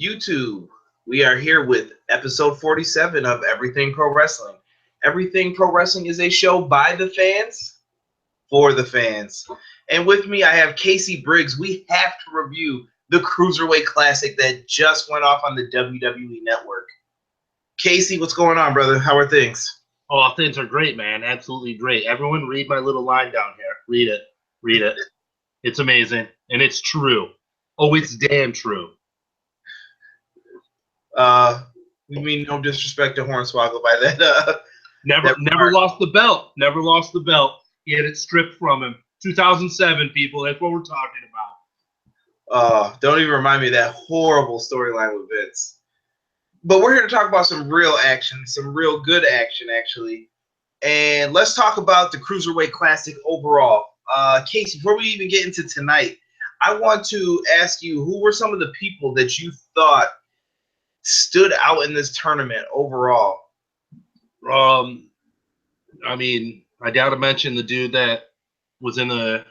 YouTube. We are here with episode 47 of Everything Pro Wrestling. Everything Pro Wrestling is a show by the fans, for the fans. And with me, I have Casey Briggs. We have to review the Cruiserweight Classic that just went off on the WWE Network. Casey, what's going on, brother? How are things? Oh, things are great, man. Absolutely great. Everyone read my little line down here. Read it. Read it. It's amazing. And it's true. Oh, it's damn true. We mean no disrespect to Hornswoggle by that. Never lost the belt. Never lost the belt. He had it stripped from him. 2007, people. That's what we're talking about. Don't even remind me of that horrible storyline with Vince. But we're here to talk about some real action, some real good action, actually. And let's talk about the Cruiserweight Classic overall. Casey, before we even get into tonight, I want to ask you, who were some of the people that you thought stood out in this tournament overall? I mean, I gotta mention the dude that was in the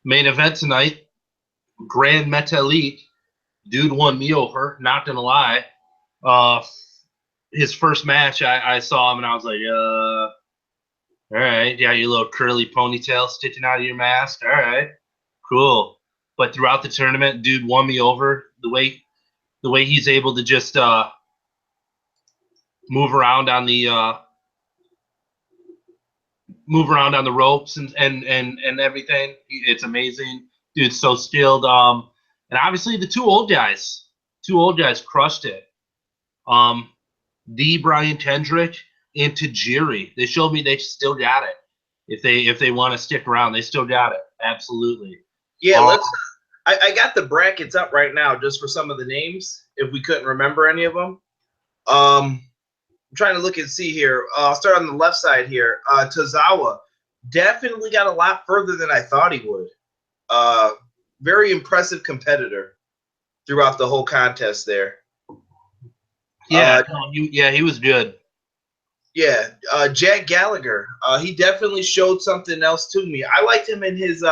main event tonight, Grand MetalEat. Dude won me over, not gonna lie. His first match, I saw him and I was like, all right, yeah, your little curly ponytail sticking out of your mask. All right, cool. But throughout the tournament, dude won me over. The way he's able to just move around on the ropes and everything. It's amazing. Dude's so skilled. And obviously the two old guys crushed it. Brian Cedric and Tajiri. They showed me they still got it. If they want to stick around, they still got it. Absolutely. Yeah, I got the brackets up right now just for some of the names, if we couldn't remember any of them. I'm trying to look and see here. I'll start on the left side here. Tozawa definitely got a lot further than I thought he would. Very impressive competitor throughout the whole contest there. Yeah, he was good. Yeah, Jack Gallagher. He definitely showed something else to me. I liked him in his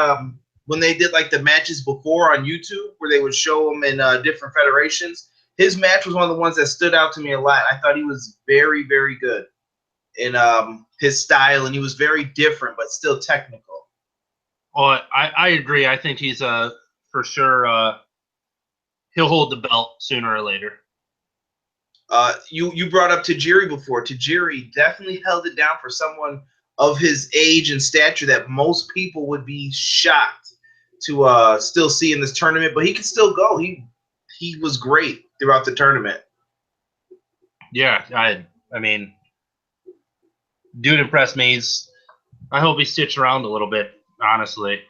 when they did like the matches before on YouTube, where they would show him in different federations. His match was one of the ones that stood out to me a lot. I thought he was very, very good in his style, and he was very different, but still technical. Oh, I agree. I think he's for sure he'll hold the belt sooner or later. You brought up Tajiri before. Tajiri definitely held it down for someone of his age and stature that most people would be shocked to still see in this tournament, but he could still go. He was great throughout the tournament. Yeah, I mean, dude impressed me. I hope he sticks around a little bit, honestly.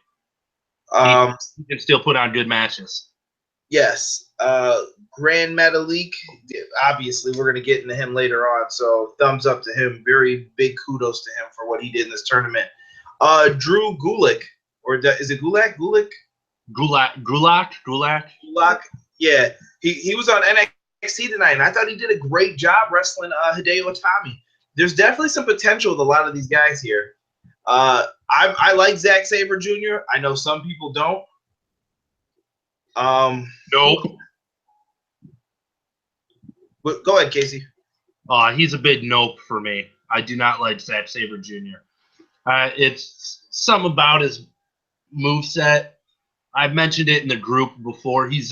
He can still put on good matches. Yes. Grand MetalEat, obviously we're going to get into him later on, so thumbs up to him. Very big kudos to him for what he did in this tournament. Drew Gulak, or is it Gulak? Gulak. Yeah, he was on NXT tonight, and I thought he did a great job wrestling Hideo Itami. There's definitely some potential with a lot of these guys here. I like Zack Saber Jr. I know some people don't. Nope. Go ahead, Casey. He's a big nope for me. I do not like Zack Saber Jr. It's some about his moveset. I've mentioned it in the group before. He's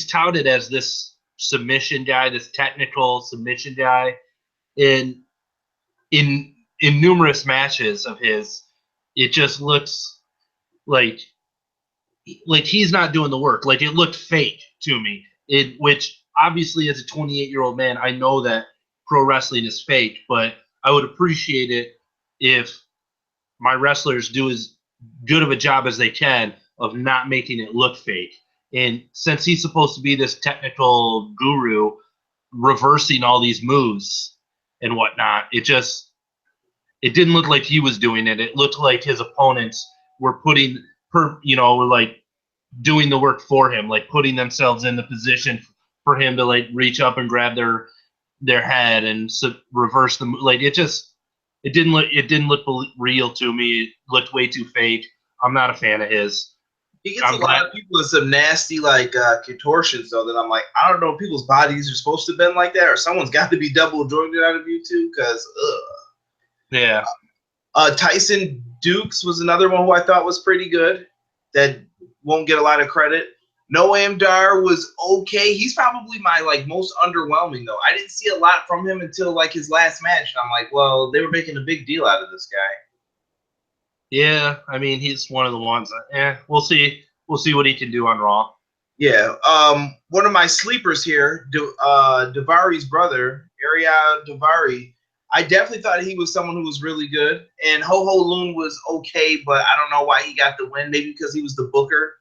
touted as this submission guy, this technical submission guy. In numerous matches of his, it just looks like he's not doing the work. Like, it looked fake to me. Which obviously, as a 28-year-old man, I know that pro wrestling is fake, but I would appreciate it if my wrestlers do as good of a job as they can of not making it look fake. And since he's supposed to be this technical guru, reversing all these moves and whatnot, it didn't look like he was doing it. It looked like his opponents were like doing the work for him, like putting themselves in the position for him to like reach up and grab their head and reverse them. Like, it didn't look real to me. It looked way too fake. I'm not a fan of his. He gets a I'm glad. lot of people in some nasty like contortions though. That I'm like, I don't know if people's bodies are supposed to bend like that, or someone's got to be double jointed out of YouTube. Because Yeah. Tyson Dukes was another one who I thought was pretty good. That won't get a lot of credit. Noam Dar was okay. He's probably my like most underwhelming though. I didn't see a lot from him until like his last match. And I'm like, well, they were making a big deal out of this guy. Yeah, I mean, he's one of the ones that, we'll see. We'll see what he can do on Raw. Yeah. One of my sleepers here, Davari's brother, Ariel Davari. I definitely thought he was someone who was really good. And Ho Ho Loon was okay, but I don't know why he got the win. Maybe because he was the booker.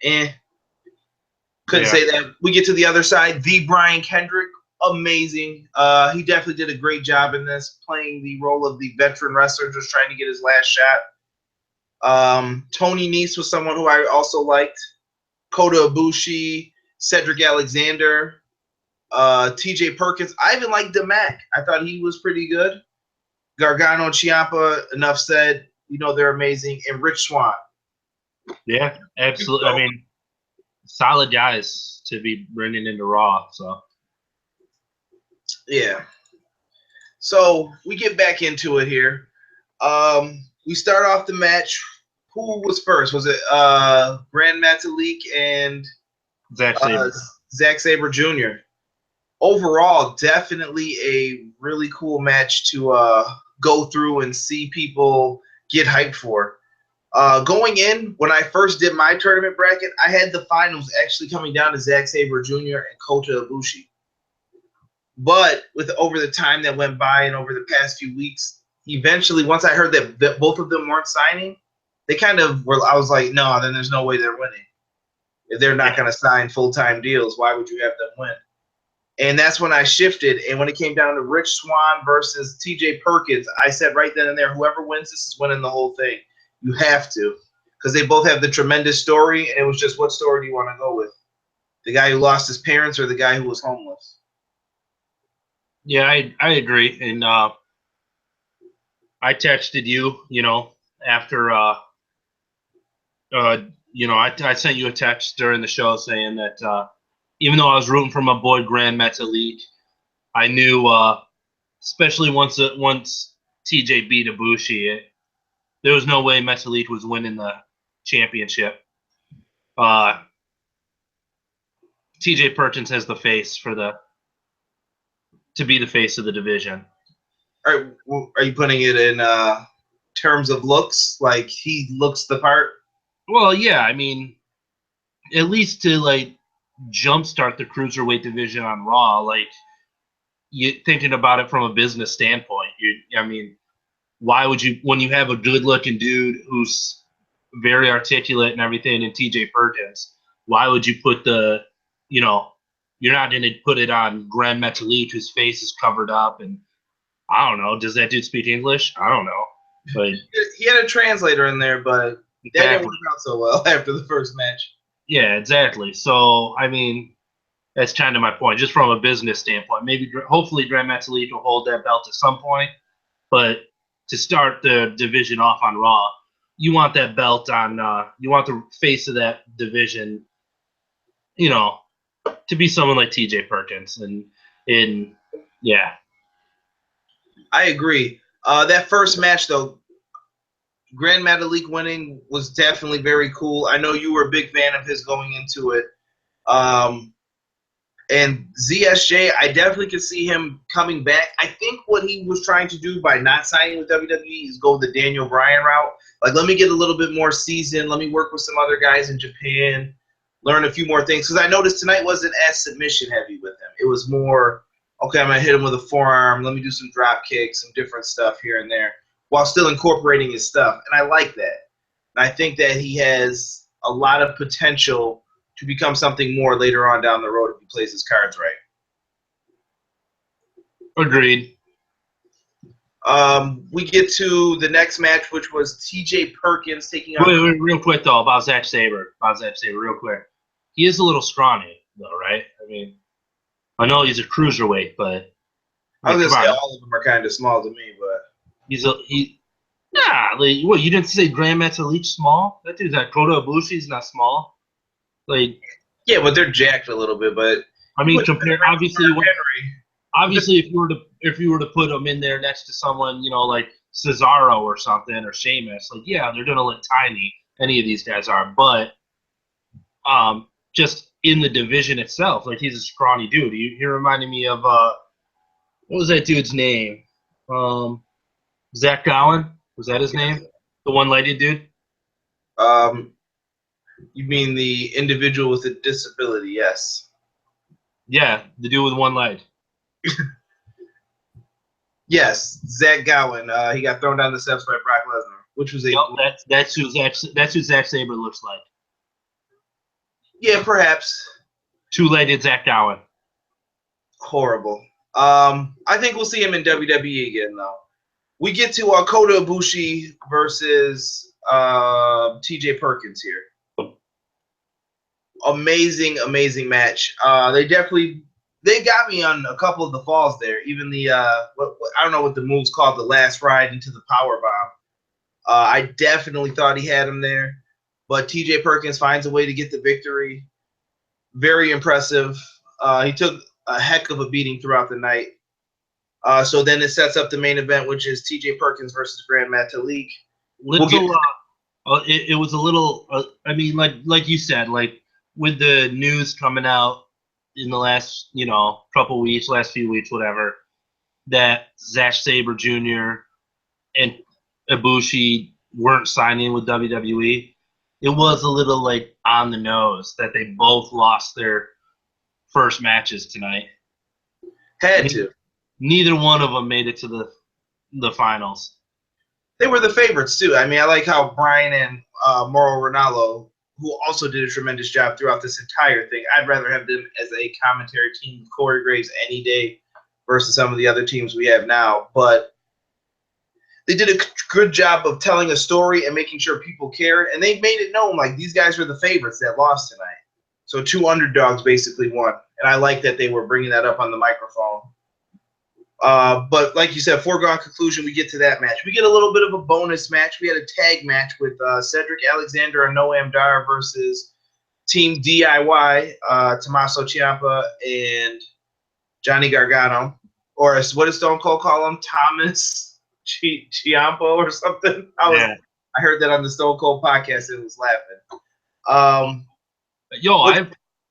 Couldn't say that. We get to the other side. The Brian Kendrick, amazing. He definitely did a great job in this, playing the role of the veteran wrestler, just trying to get his last shot. Tony Nese was someone who I also liked. Kota Ibushi, Cedric Alexander, T.J. Perkins. I even liked DeMac. I thought he was pretty good. Gargano and Ciampa, enough said. You know they're amazing. And Rich Swann. Yeah, absolutely. I mean, solid guys to be bringing into Raw. So yeah. So we get back into it here. We start off the match. Who was first? Was it Grand Metalik and Zack Saber. Zack Saber Jr.? Overall, definitely a really cool match to go through and see people get hyped for. Going in, when I first did my tournament bracket, I had the finals actually coming down to Zack Saber Jr. and Kota Ibushi. But with over the time that went by and over the past few weeks, eventually, once I heard that both of them weren't signing, they kind of were. I was like, no, then there's no way they're winning. If they're not going to sign full-time deals, why would you have them win? And that's when I shifted. And when it came down to Rich Swann versus T.J. Perkins, I said right then and there, whoever wins this is winning the whole thing. You have to, because they both have the tremendous story. And it was just, what story do you want to go with? The guy who lost his parents or the guy who was homeless? Yeah, I agree. And I texted you, after, I sent you a text during the show saying that even though I was rooting for my boy Grand Metalik, I knew, especially once TJ beat Ibushi, there was no way Metalik was winning the championship. TJ Perkins has the face to be the face of the division. Are you putting it in terms of looks? Like he looks the part? Well, yeah, I mean, at least to like jumpstart the Cruiserweight division on Raw, like you thinking about it from a business standpoint. Why would you, when you have a good-looking dude who's very articulate and everything, in TJ Perkins, why would you put you're not going to put it on Grand Metalik, whose face is covered up, and I don't know. Does that dude speak English? I don't know. But he had a translator in there, but that didn't work out so well after the first match. Yeah, exactly. So, I mean, that's kind of my point, just from a business standpoint. Hopefully, Grand Metalik will hold that belt at some point, but to start the division off on Raw, you want that belt on. You want the face of that division, to be someone like T.J. Perkins, and yeah. I agree. That first match, though, Grand Metalik winning was definitely very cool. I know you were a big fan of his going into it. And ZSJ, I definitely could see him coming back. I think what he was trying to do by not signing with WWE is go the Daniel Bryan route. Like, let me get a little bit more seasoned. Let me work with some other guys in Japan, learn a few more things. Because I noticed tonight wasn't as submission heavy with him. It was more, okay, I'm going to hit him with a forearm. Let me do some drop kicks, some different stuff here and there, while still incorporating his stuff. And I like that. And I think that he has a lot of potential to become something more later on down the road if he plays his cards right. Agreed. We get to the next match, which was T.J. Perkins taking on... Wait, real quick, though, about Zack Saber. Real quick. He is a little scrawny, though, right? I mean, I know he's a cruiserweight, but... I was going to say all of them are kind of small to me, but... Nah, like, what, you didn't say Grand MetalEat small? That dude's not, Kota Ibushi's not small. Like, Yeah, but they're jacked a little bit. But I you mean, put compare, obviously, Henry. obviously, if you were to put them in there next to someone, you know, like Cesaro or something, or Sheamus, like, yeah, they're gonna look tiny. Any of these guys are, but just in the division itself, like, he's a scrawny dude. He reminded me of what was that dude's name? Zack Gowen, was that his name? The one-legged dude. Um, you mean the individual with a disability? Yes. Yeah, the dude with one leg. Yes, Zach Gowen. He got thrown down the steps by Brock Lesnar, which was a Yep, that's who Zack Saber looks like. yeah, perhaps Two-legged Zack Gowen. horrible. I think we'll see him in WWE again, though. We get to Kota Ibushi versus TJ Perkins here. Amazing match. They got me on a couple of the falls there. Even the I don't know what the move's called, the last ride into the power bomb. I definitely thought he had him there, but TJ Perkins finds a way to get the victory. Very impressive. He took a heck of a beating throughout the night. So then it sets up the main event, which is TJ Perkins versus Grand MetalEat. It was a little. I mean, like you said, like with the news coming out in the last, couple weeks, last few weeks, whatever, that Zack Saber Jr. and Ibushi weren't signing with WWE. It was a little like on the nose that they both lost their first matches tonight. Had to. Neither one of them made it to the finals. They were the favorites too. I mean, I like how Brian and Mauro Ranallo, who also did a tremendous job throughout this entire thing. I'd rather have them as a commentary team with Corey Graves any day versus some of the other teams we have now. But they did a good job of telling a story and making sure people cared. And they made it known, like, these guys were the favorites that lost tonight. So two underdogs basically won. And I like that they were bringing that up on the microphone. But like you said, foregone conclusion, we get to that match. We get a little bit of a bonus match. We had a tag match with Cedric Alexander and Noam Dar versus Team DIY, Tommaso Ciampa and Johnny Gargano. Or what does Stone Cold call him? Thomas Ciampa or something? I heard that on the Stone Cold podcast and was laughing.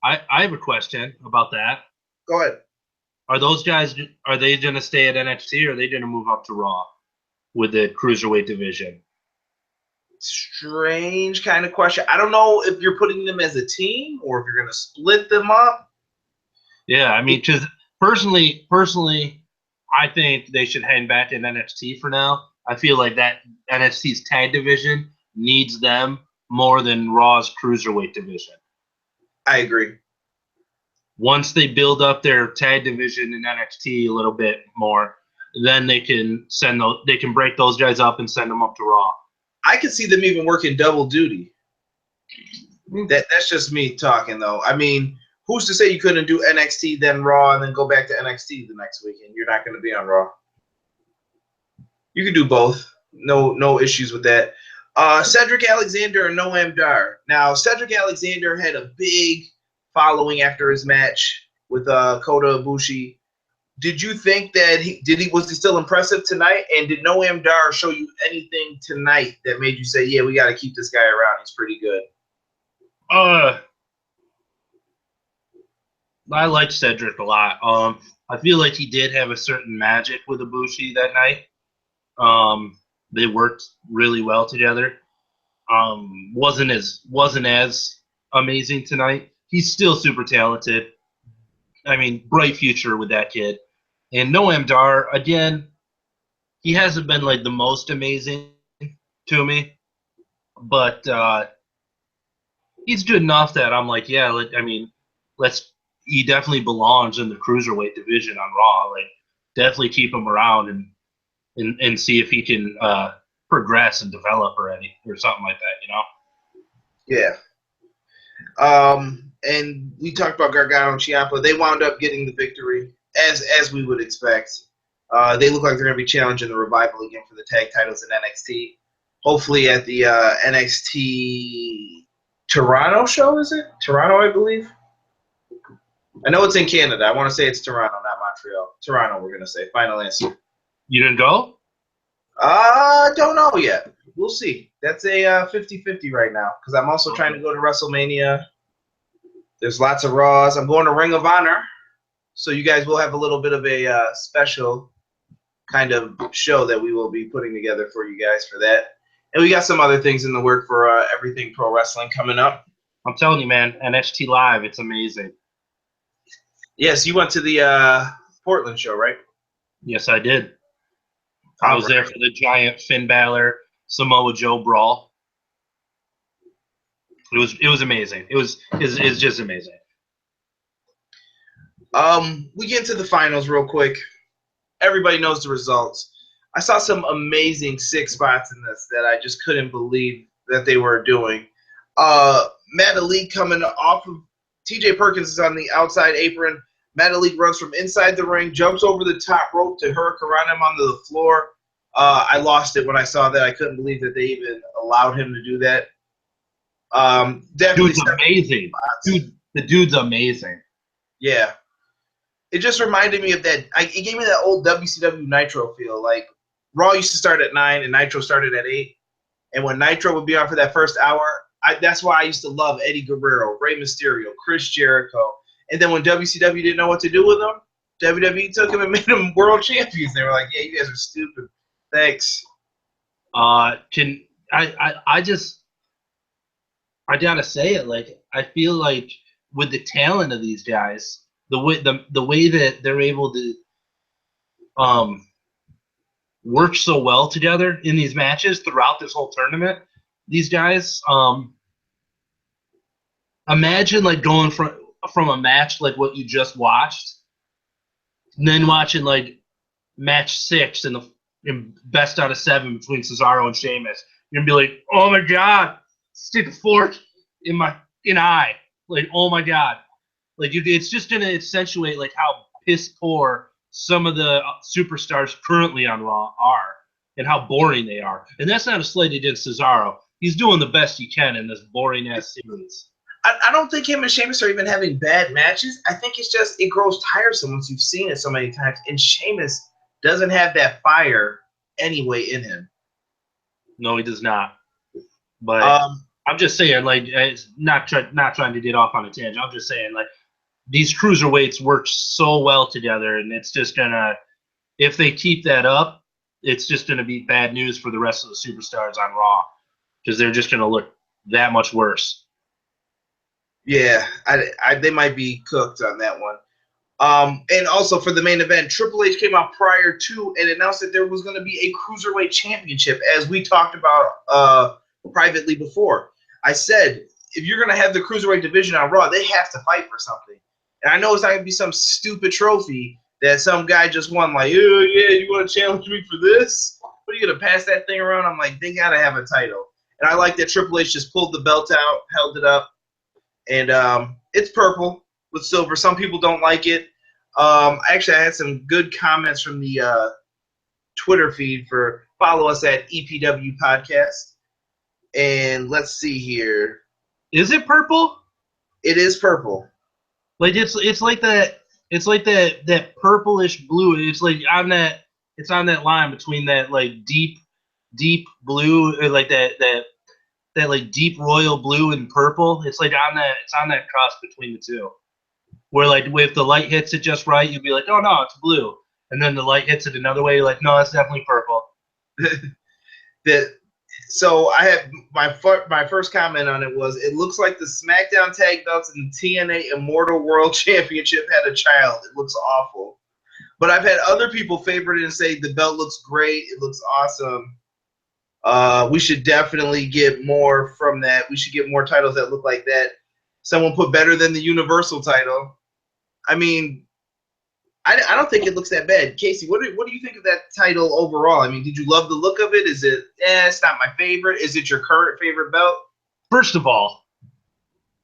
I have a question about that. Go ahead. Are those guys, are they going to stay at NXT or are they going to move up to Raw with the Cruiserweight division? Strange kind of question. I don't know if you're putting them as a team or if you're going to split them up. Yeah, I mean, because personally, I think they should hang back in NXT for now. I feel like that NXT's tag division needs them more than Raw's Cruiserweight division. I agree. Once they build up their tag division in NXT a little bit more, then they can break those guys up and send them up to Raw. I could see them even working double duty. That's just me talking, though. I mean, who's to say you couldn't do NXT, then Raw, and then go back to NXT the next weekend? You're not going to be on Raw. You can do both. No issues with that. Cedric Alexander and Noam Dar. Now, Cedric Alexander had a big following after his match with Kota Ibushi. Did you think that was he still impressive tonight? And did Noam Dar show you anything tonight that made you say, yeah, we got to keep this guy around? He's pretty good. I like Cedric a lot. I feel like he did have a certain magic with Ibushi that night. They worked really well together. Wasn't as amazing tonight. He's still super talented. I mean, bright future with that kid. And Noam Dar, again, he hasn't been like the most amazing to me, but he's good enough that I'm like, yeah, he definitely belongs in the Cruiserweight division on Raw. Like, definitely keep him around and see if he can progress and develop or something like that, Yeah. And we talked about Gargano and Ciampa. They wound up getting the victory, as we would expect. They look like they're going to be challenging the Revival again for the tag titles in NXT. Hopefully at the NXT Toronto show, is it? Toronto, I believe. I know it's in Canada. I want to say it's Toronto, not Montreal. Toronto, we're going to say. Final answer. You didn't go? Don't know yet. We'll see. That's a 50-50 right now because I'm also trying to go to WrestleMania. There's lots of Raws. I'm going to Ring of Honor. So you guys will have a little bit of a special kind of show that we will be putting together for you guys for that. And we got some other things in the work for Everything Pro Wrestling coming up. I'm telling you, man, NXT Live, it's amazing. Yes, you went to the Portland show, right? Yes, I did. I was there for the giant Finn Balor, Samoa Joe brawl. It was amazing. It was just amazing. We get into the finals real quick. Everybody knows the results. I saw some amazing 6 spots in this that I just couldn't believe that they were doing. MetalEat coming off of TJ Perkins is on the outside apron. MetalEat runs from inside the ring, jumps over the top rope to hurricane him onto the floor. I lost it when I saw that. I couldn't believe that they even allowed him to do that. Definitely dude's amazing. The dude's amazing. Yeah. It just reminded me of that. It gave me that old WCW Nitro feel. Like, Raw used to start at 9 and Nitro started at 8. And when Nitro would be on for that first hour, that's why I used to love Eddie Guerrero, Rey Mysterio, Chris Jericho. And then when WCW didn't know what to do with them, WWE took him and made them world champions. They were like, yeah, you guys are stupid. Thanks. I gotta say it. Like, I feel like with the talent of these guys, the way that they're able to work so well together in these matches throughout this whole tournament, these guys, imagine like going from a match like what you just watched, and then watching like match 6 in best out of 7 between Cesaro and Sheamus. You're gonna be like, oh my god, stick a fork in my eye. Like, oh my god. Like, it's just going to accentuate like how piss poor some of the superstars currently on Raw are and how boring they are. And that's not a slight against Cesaro. He's doing the best he can in this boring-ass series. I don't think him and Sheamus are even having bad matches. I think it's just it grows tiresome once you've seen it so many times. And Sheamus doesn't have that fire anyway in him. No, he does not. But I'm just saying, like, it's not trying to get off on a tangent. I'm just saying, like, these cruiserweights work so well together, and it's just gonna, if they keep that up, it's just gonna be bad news for the rest of the superstars on Raw because they're just gonna look that much worse. Yeah, they might be cooked on that one. And also for the main event, Triple H came out prior to and announced that there was going to be a Cruiserweight Championship, as we talked about privately before. I said, if you're going to have the Cruiserweight division on Raw, they have to fight for something. And I know it's not going to be some stupid trophy that some guy just won, like, oh, yeah, you want to challenge me for this? What, are you going to pass that thing around? I'm like, they got to have a title. And I like that Triple H just pulled the belt out, held it up, and it's purple with silver. Some people don't like it. Actually, I had some good comments from the Twitter feed for follow us at EPW Podcast. And let's see here. Is it purple? It is purple. Like it's like that purplish blue. It's like on that line between that like deep blue or like that like deep royal blue and purple. It's like on that cross between the two. Where like if the light hits it just right, you'd be like, oh no, it's blue. And then the light hits it another way, you're like, no, it's definitely purple. So I had my first comment on it was, it looks like the SmackDown Tag Belts and the TNA Immortal World Championship had a child. It looks awful. But I've had other people favorite it and say the belt looks great. It looks awesome. We should definitely get more from that. We should get more titles that look like that. Someone put better than the Universal title. I mean, I don't think it looks that bad. Casey, what do you think of that title overall? I mean, did you love the look of it? Is it, it's not my favorite. Is it your current favorite belt? First of all,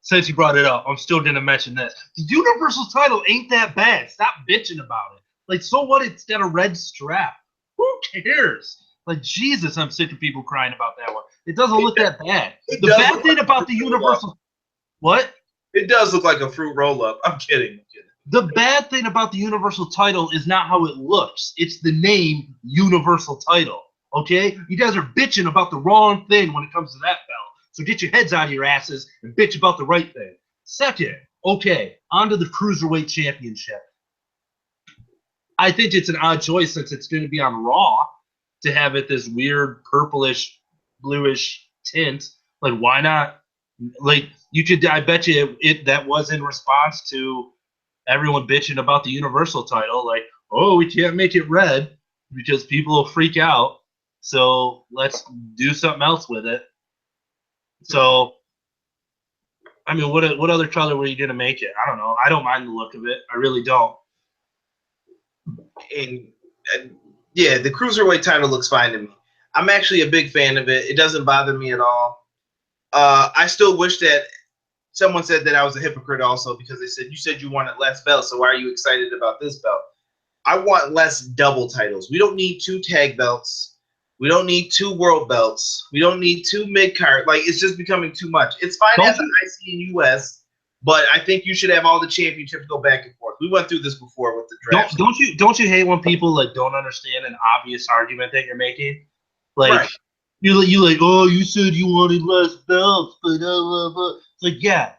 since you brought it up, I'm still going to mention this. The Universal title ain't that bad. Stop bitching about it. Like, so what? It's got a red strap. Who cares? Like, Jesus, I'm sick of people crying about that one. It doesn't look that bad. The bad thing about the Universal... What? It does look like a fruit roll-up. I'm kidding. The bad thing about the Universal title is not how it looks. It's the name Universal title. Okay? You guys are bitching about the wrong thing when it comes to that belt. So get your heads out of your asses and bitch about the right thing. Second, okay, on to the Cruiserweight Championship. I think it's an odd choice since it's going to be on Raw to have it this weird purplish, bluish tint. Like, why not? Like, you could, I bet you that was in response to everyone bitching about the Universal title. Like, oh, we can't make it red because people will freak out. So let's do something else with it. So, I mean, what other color were you going to make it? I don't know. I don't mind the look of it. I really don't. And yeah, the Cruiserweight title looks fine to me. I'm actually a big fan of it. It doesn't bother me at all. I still wish that someone said that I was a hypocrite also because they said, you said you wanted less belts, so why are you excited about this belt? I want less double titles. We don't need 2 tag belts. We don't need 2 world belts. We don't need 2 mid-card. Like, it's just becoming too much. It's fine as an IC in US, but I think you should have all the championships go back and forth. We went through this before with the draft. Don't you hate when people like don't understand an obvious argument that you're making? Like, right. you like, oh, you said you wanted less belts, but It's like, yeah,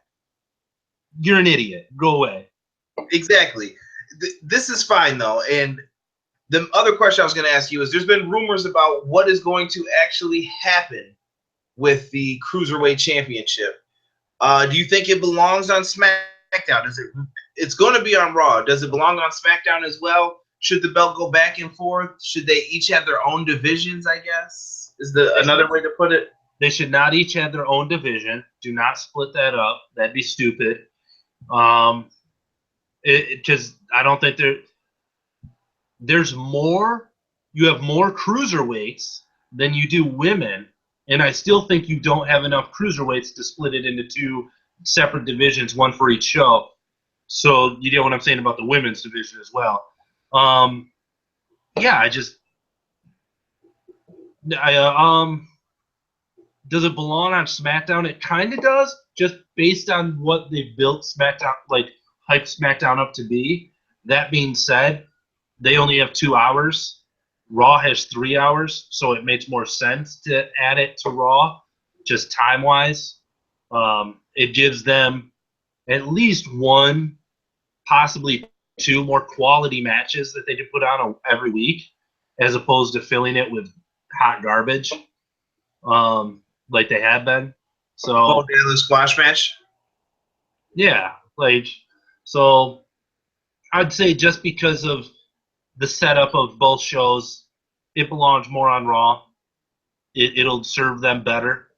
you're an idiot. Go away. Exactly. This is fine though, and the other question I was going to ask you is: there's been rumors about what is going to actually happen with the Cruiserweight Championship. Do you think it belongs on SmackDown? It's going to be on Raw. Does it belong on SmackDown as well? Should the belt go back and forth? Should they each have their own divisions? I guess is another way to put it. They should not each have their own division. Do not split that up. That'd be stupid. Because I don't think there's more. You have more cruiserweights than you do women, and I still think you don't have enough cruiserweights to split it into 2 separate divisions, one for each show. So you know what I'm saying about the women's division as well. Yeah, does it belong on SmackDown? It kind of does, just based on what they've built SmackDown, like hyped SmackDown up to be. That being said, they only have 2 hours. Raw has 3 hours, so it makes more sense to add it to Raw, just time-wise. It gives them at least 1, possibly 2 more quality matches that they can put on every week, as opposed to filling it with hot garbage, like they have been. So the squash match. Yeah, like, so I'd say just because of the setup of both shows, it belongs more on Raw. It'll serve them better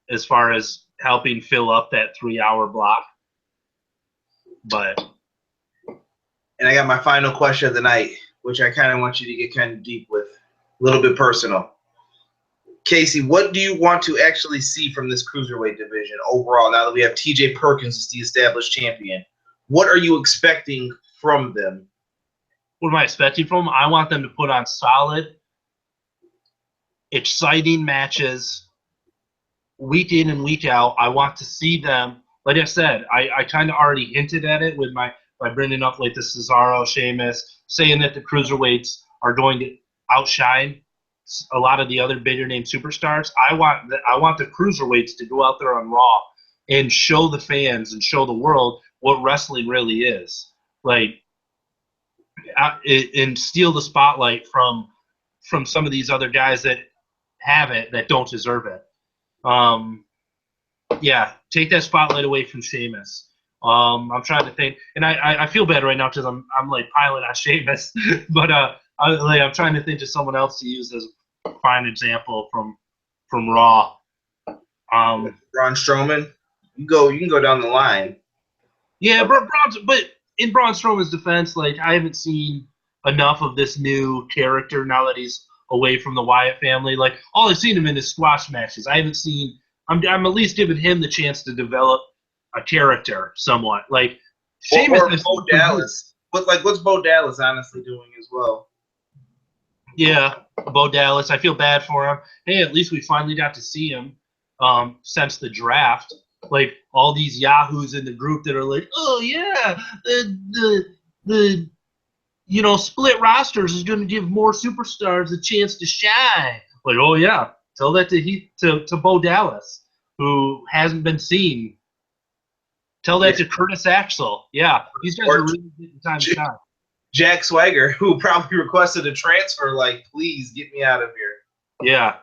as far as helping fill up that 3-hour block. But, and I got my final question of the night, which I kind of want you to get kind of deep with, a little bit personal. Casey, what do you want to actually see from this Cruiserweight division overall now that we have TJ Perkins as the established champion? What are you expecting from them? What am I expecting from them? I want them to put on solid, exciting matches week in and week out. I want to see them. Like I said, I kind of already hinted at it with by bringing up like the Cesaro, Sheamus, saying that the Cruiserweights are going to outshine a lot of the other bigger name superstars. I want the Cruiserweights to go out there on Raw and show the fans and show the world what wrestling really is. Like, and steal the spotlight from some of these other guys that have it that don't deserve it. Yeah, take that spotlight away from Sheamus. I'm trying to think, and I feel bad right now because I'm like piling on Sheamus, but I'm trying to think of someone else to use as a fine example from Raw. Braun Strowman. You can go down the line. Yeah, but in Braun Strowman's defense, like, I haven't seen enough of this new character now that he's away from the Wyatt family. Like, all I've seen him in is squash matches. I haven't seen. I'm at least giving him the chance to develop a character somewhat. Like, Sheamus or Bo Dallas. what's Bo Dallas honestly doing as well? Yeah, Bo Dallas. I feel bad for him. Hey, at least we finally got to see him since the draft. Like all these yahoos in the group that are like, oh yeah, the split rosters is going to give more superstars a chance to shine. Like, oh yeah, tell that to Bo Dallas, who hasn't been seen. Tell that to Curtis Axel. Yeah, these guys are really getting time to shine. Jack Swagger, who probably requested a transfer, like, please get me out of here. Yeah,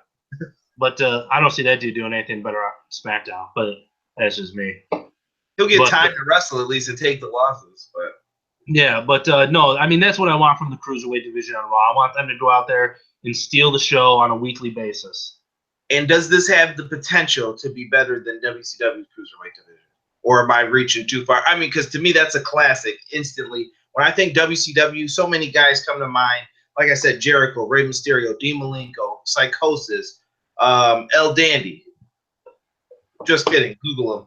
but I don't see that dude doing anything better on SmackDown. But that's just me. He'll get time to wrestle at least and take the losses. But yeah, but no, I mean that's what I want from the Cruiserweight division on Raw. I want them to go out there and steal the show on a weekly basis. And does this have the potential to be better than WCW's Cruiserweight division? Or am I reaching too far? I mean, because to me that's a classic instantly. When I think WCW, so many guys come to mind. Like I said, Jericho, Rey Mysterio, Dean Malenko, Psychosis, El Dandy. Just kidding. Google him.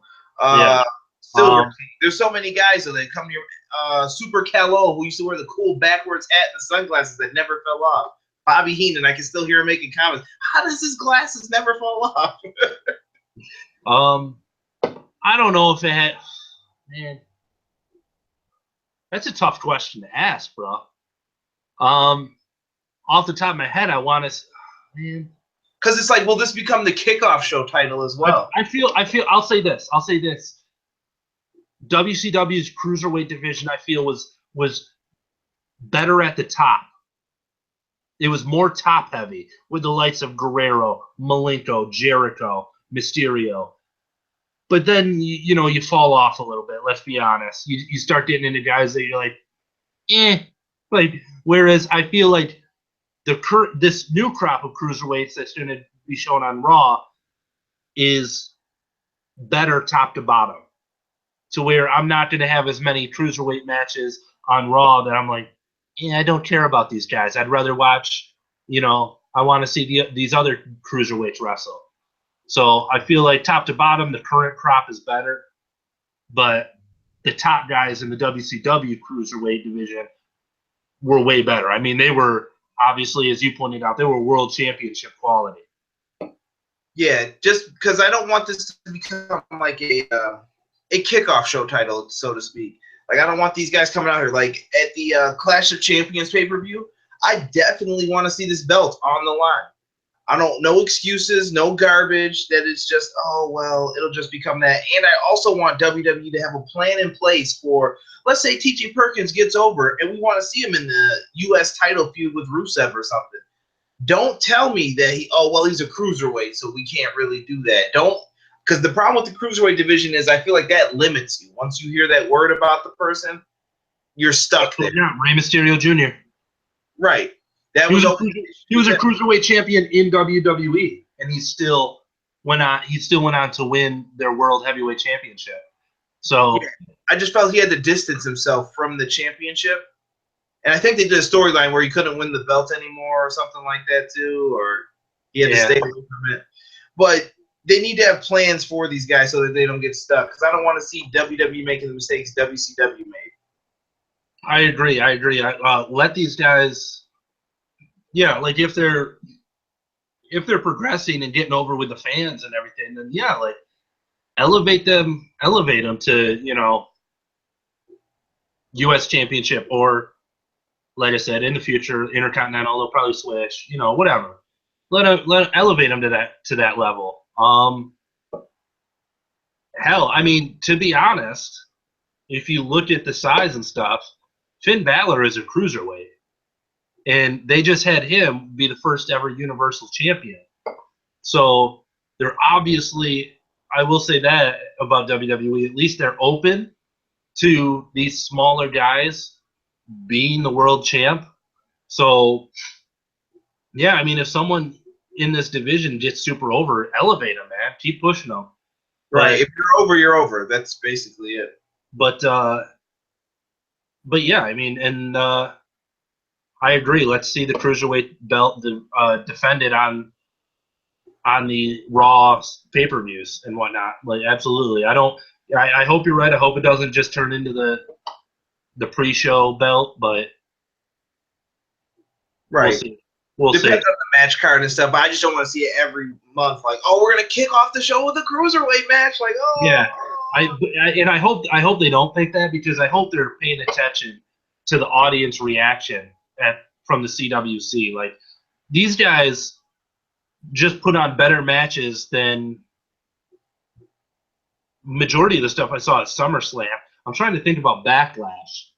Silver King. There's so many guys that come here. Super Cal-O, who used to wear the cool backwards hat and sunglasses that never fell off. Bobby Heenan, I can still hear him making comments. How does his glasses never fall off? I don't know if it had. Man, that's a tough question to ask, bro. Off the top of my head, I want to. Man, because it's like, will this become the kickoff show title as well? I feel. I'll say this. WCW's Cruiserweight division, I feel, was better at the top. It was more top heavy with the likes of Guerrero, Malenko, Jericho, Mysterio. But then you fall off a little bit. Let's be honest. You start getting into guys that you're like, Like, whereas I feel like this new crop of cruiserweights that's going to be shown on Raw is better top to bottom, to where I'm not going to have as many cruiserweight matches on Raw that I'm like, I don't care about these guys. I'd rather watch, I want to see these other cruiserweights wrestle. So I feel like top to bottom, the current crop is better, but the top guys in the WCW Cruiserweight division were way better. I mean, they were, obviously, as you pointed out, they were world championship quality. Yeah, just because I don't want this to become like a kickoff show title, so to speak. Like, I don't want these guys coming out here. Like, at the Clash of Champions pay-per-view, I definitely want to see this belt on the line. No excuses, no garbage that it's just, oh, well, it'll just become that. And I also want WWE to have a plan in place for, let's say TJ Perkins gets over and we want to see him in the U.S. title feud with Rusev or something. Don't tell me that he's a cruiserweight, so we can't really do that. Because the problem with the cruiserweight division is I feel like that limits you. Once you hear that word about the person, you're stuck there. Yeah, Rey Mysterio Jr. Right. He was a cruiserweight champion in WWE, and he still went on to win their World Heavyweight Championship. So yeah, I just felt he had to distance himself from the championship. And I think they did a storyline where he couldn't win the belt anymore or something like that too, or he had to stay away from it. But they need to have plans for these guys so that they don't get stuck. Because I don't want to see WWE making the mistakes WCW made. I agree. Let these guys, like if they're progressing and getting over with the fans and everything, then like elevate them to U.S. Championship, or like I said, in the future Intercontinental. They'll probably switch, whatever. Let elevate them to that level. Hell, I mean, to be honest, if you look at the size and stuff, Finn Balor is a cruiserweight, and they just had him be the first ever Universal Champion. So they're obviously, I will say that about WWE, at least they're open to these smaller guys being the world champ. So, yeah, I mean, if someone in this division gets super over, elevate them, man. Keep pushing them. Right. If you're over, you're over. That's basically it. But yeah, I mean, and I agree. Let's see the cruiserweight belt defended on the Raw pay-per-views and whatnot. Like, absolutely. I hope you're right. I hope it doesn't just turn into the pre-show belt, but Right. we'll see. We'll Depends see. on the match card and stuff, but I just don't want to see it every month. Like, oh, we're gonna kick off the show with a cruiserweight match. Like, oh, Yeah, I hope they don't think that, because I hope they're paying attention to the audience reaction from the CWC. Like, these guys just put on better matches than majority of the stuff I saw at SummerSlam. I'm trying to think about Backlash.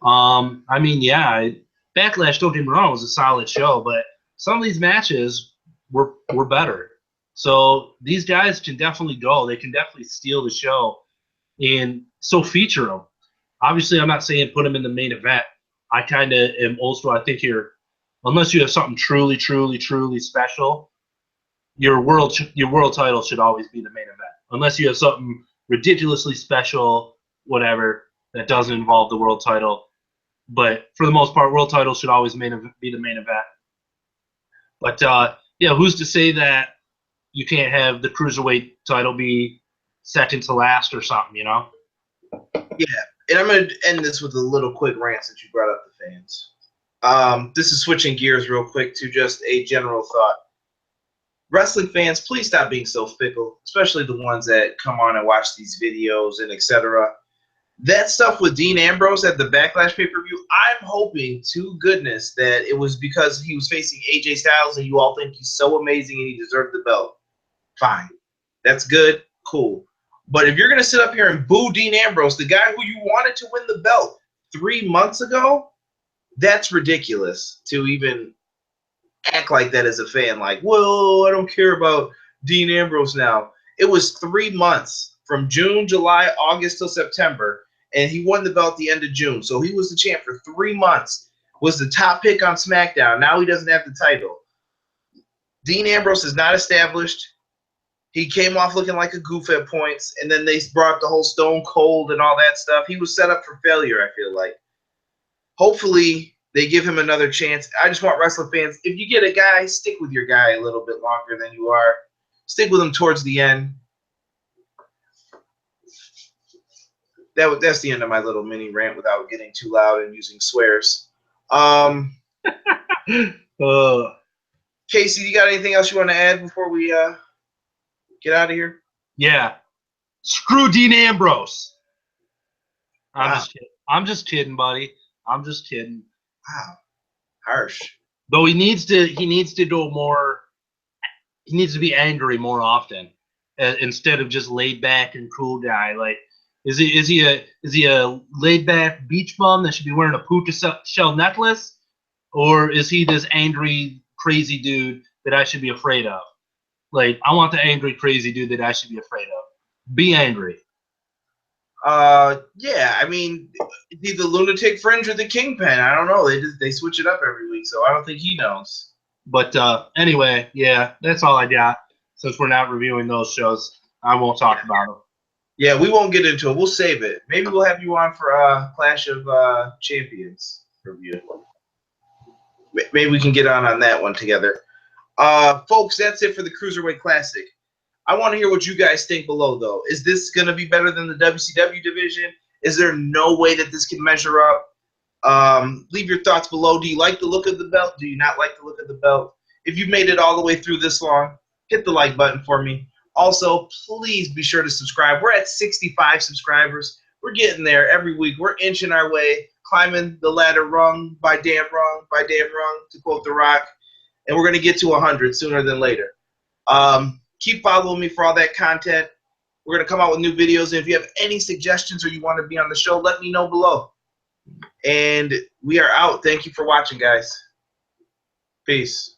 I mean, yeah, Backlash, don't get me wrong, was a solid show, but some of these matches were better. So these guys can definitely go. They can definitely steal the show, and so feature them. Obviously, I'm not saying put them in the main event. I kind of am old school. I think unless you have something truly, truly, truly special, your world title should always be the main event. Unless you have something ridiculously special, whatever, that doesn't involve the world title. But for the most part, world title should always be the main event. But yeah, who's to say that you can't have the cruiserweight title be second to last or something, you know? Yeah, and I'm going to end this with a little quick rant since you brought up the fans. This is switching gears real quick to just a general thought. Wrestling fans, please stop being so fickle, especially the ones that come on and watch these videos and etc. That stuff with Dean Ambrose at the Backlash pay-per-view, I'm hoping to goodness that it was because he was facing AJ Styles and you all think he's so amazing and he deserved the belt. Fine. That's good. Cool. But if you're going to sit up here and boo Dean Ambrose, the guy who you wanted to win the belt 3 months ago, that's ridiculous to even act like that as a fan. Like, whoa, I don't care about Dean Ambrose now. It was 3 months from June, July, August till September, and he won the belt at the end of June. So he was the champ for 3 months, was the top pick on SmackDown. Now he doesn't have the title. Dean Ambrose is not established. He came off looking like a goof at points, and then they brought up the whole Stone Cold and all that stuff. He was set up for failure, I feel like. Hopefully, they give him another chance. I just want wrestling fans, if you get a guy, stick with your guy a little bit longer than you are. Stick with him towards the end. That's the end of my little mini rant without getting too loud and using swears. Casey, you got anything else you want to add before we get out of here? Yeah. Screw Dean Ambrose. Wow. I'm just kidding, buddy. I'm just kidding. Wow. Harsh. Though he needs to go more. He needs to be angry more often, instead of just laid back and cool guy. Like, is he a laid back beach bum that should be wearing a puka shell necklace, or is he this angry crazy dude that I should be afraid of? Like, I want the angry crazy dude that I should be afraid of. Be angry. Yeah, I mean, it's either Lunatic Fringe or the Kingpin. I don't know. They switch it up every week, so I don't think he knows. But anyway, yeah, that's all I got. Since we're not reviewing those shows, I won't talk about them. Yeah, we won't get into it. We'll save it. Maybe we'll have you on for Clash of Champions review. Maybe we can get on that one together. Folks, that's it for the Cruiserweight Classic. I want to hear what you guys think below, though. Is this going to be better than the WCW division? Is there no way that this can measure up? Leave your thoughts below. Do you like the look of the belt? Do you not like the look of the belt? If you've made it all the way through this long, hit the like button for me. Also, please be sure to subscribe. We're at 65 subscribers. We're getting there every week. We're inching our way, climbing the ladder rung by damn rung, to quote The Rock. And we're going to get to 100 sooner than later. Keep following me for all that content. We're going to come out with new videos. And if you have any suggestions or you want to be on the show, let me know below. And we are out. Thank you for watching, guys. Peace.